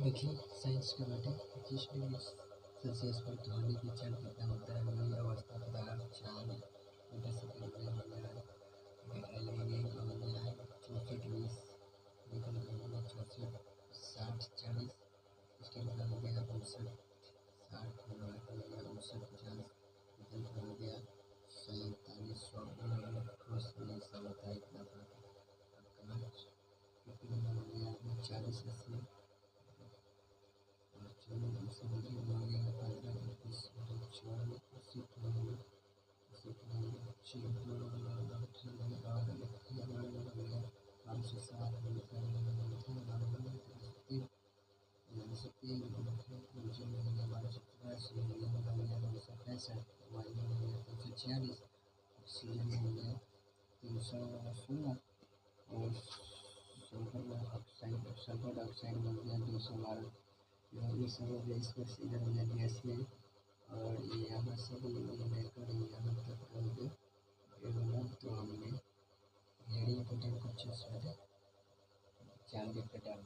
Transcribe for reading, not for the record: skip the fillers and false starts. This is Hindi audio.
देखिए, साइंस के बेटे 25 डिग्री सेल्सियस पर ध्वनि की क्षण कितना होता है? वही अवस्था पदार्थ चांद छोटे से पिघले हो गया है, एल्यूमिनियम का हो गया है 64 डिग्री, निकल का हो गया 64, 60, 40, स्टील का हो गया 59, 60, लोहा का हो गया 59, 50, पीतल का हो गया 141, 100 ठोस में ऐसा होता है इतना फर्क है। कांच पीतल का हो गया 40, 80, और चलो दूसरे बजे हो गया 15, 21, 24, 80 का हो गया 80 का हो गया 14, और 507, 303, 1265, हीलियम का हो गया 265, वायु हो गया 346, ऑक्सीजन हो गया 316, और सल्फर डाइऑक्साइड हो गया 212। ये सब हो गया, इसमें से इधर हो गया गैस में, और ये यहाँ से भी लेकर यहाँ तक हो गया ये वाला। तो हमने वेरी इंपॉर्टेंट क्वेश्चन वाले 4 पे डाल